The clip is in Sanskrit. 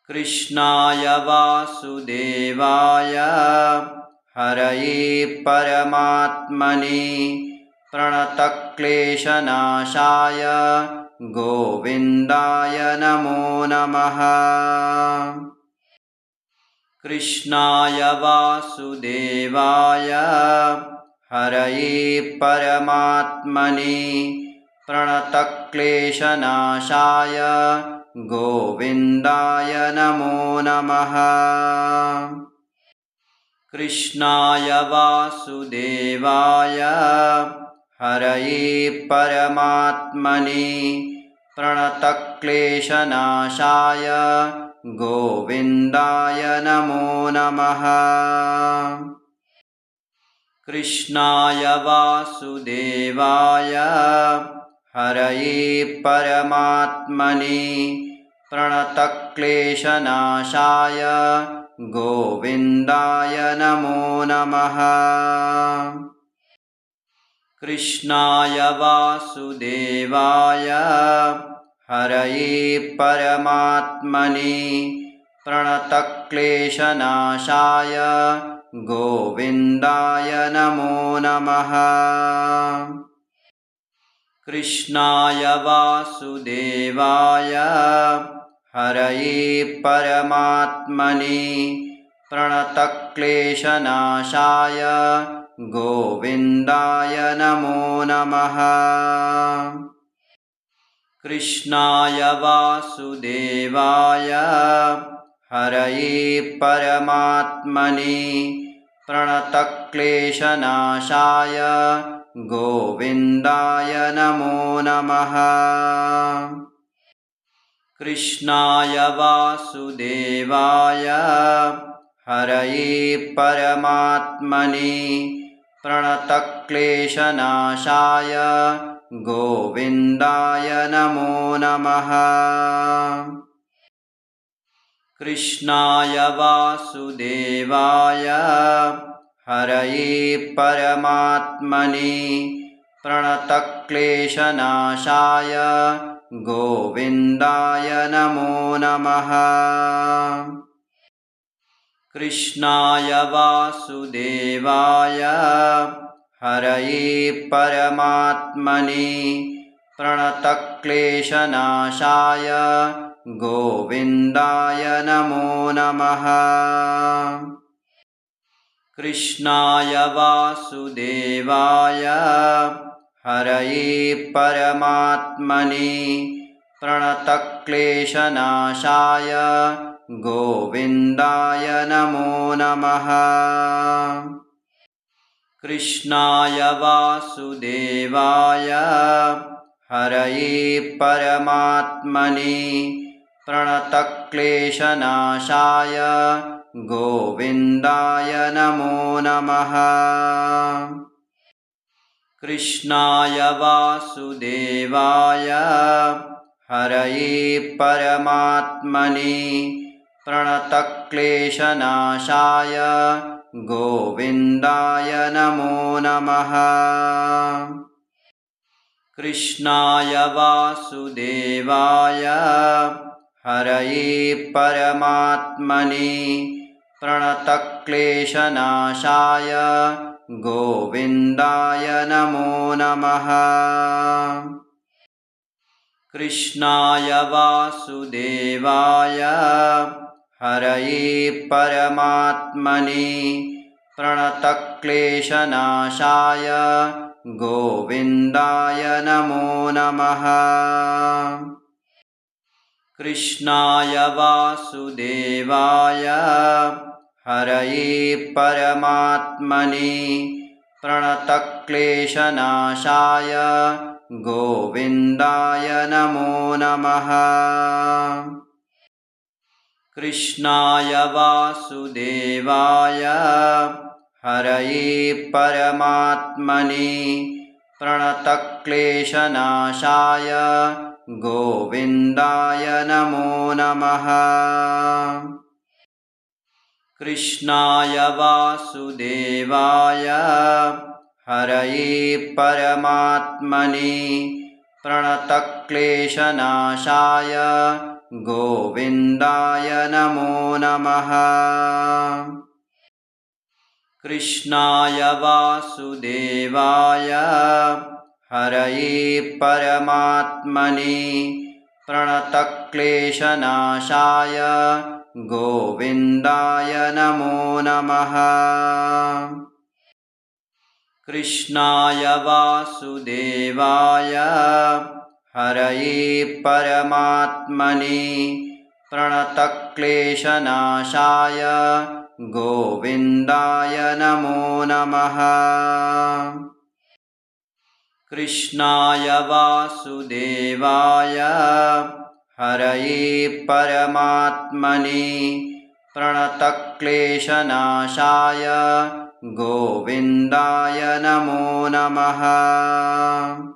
कृष्णाय वासुदेवाय हरये परमात्मने प्रणतक्लेशनाशाय गोविन्दाय नमो नमः। कृष्णाय वासुदेवाय हरये परमात्मने प्रणतक्लेशनाशाय गोविन्दाय नमो नमः। कृष्णाय वासुदेवाय हरये परमात्मने प्रणतक्लेशनाशाय गोविन्दाय नमो नमः। कृष्णाय वासुदेवाय हरये परमात्मने प्रणतक्लेशनाशाय गोविन्दाय नमो नमः। कृष्णाय वासुदेवाय हरये परमात्मने प्रणतक्लेशनाशाय गोविन्दाय नमो नमः। कृष्णाय वासुदेवाय हरये परमात्मने प्रणतक्लेशनाशाय गोविन्दाय नमो नमः। कृष्णाय वासुदेवाय हरये परमात्मने प्रणतक्लेशनाशाय गोविन्दाय नमो नमः। कृष्णाय वासुदेवाय हरये परमात्मने प्रणतक्लेशनाशाय गोविन्दाय नमो नमः। कृष्णाय वासुदेवाय हरये परमात्मने प्रणतक्लेशनाशाय गोविन्दाय नमो नमः। कृष्णाय वासुदेवाय हरये परमात्मने प्रणतक्लेशनाशाय गोविन्दाय नमो नमः। कृष्णाय वासुदेवाय हरये परमात्मने प्रणतक्लेशनाशाय गोविन्दाय नमो नमः। कृष्णाय वासुदेवाय हरये परमात्मने प्रणतक्लेशनाशाय गोविन्दाय नमो नमः। कृष्णाय वासुदेवाय हरये परमात्मने प्रणतक्लेशनाशाय गोविन्दाय नमो नमः। कृष्णाय वासुदेवाय हरये परमात्मने प्रणतक्लेशनाशाय गोविन्दाय नमो नमः। कृष्णाय वासुदेवाय हरये परमात्मने प्रणतक्लेशनाशाय गोविन्दाय नमो नमः। कृष्णाय वासुदेवाय हरये परमात्मने प्रणतक्लेशनाशाय गोविन्दाय नमो नमः। कृष्णाय वासुदेवाय हरये परमात्मने प्रणतक्लेशनाशाय गोविन्दाय नमो नमः। कृष्णाय वासुदेवाय हरये परमात्मने प्रणतक्लेशनाशाय गोविन्दाय नमो नमः। कृष्णाय वासुदेवाय हरये परमात्मने प्रणतक्लेशनाशाय गोविन्दाय नमो नमः। कृष्णाय वासुदेवाय हरये परमात्मने प्रणतक्लेशनाशाय गोविन्दाय नमो नमः। कृष्णाय वासुदेवाय हरये परमात्मने प्रणतक्लेशनाशाय गोविन्दाय नमो नमः।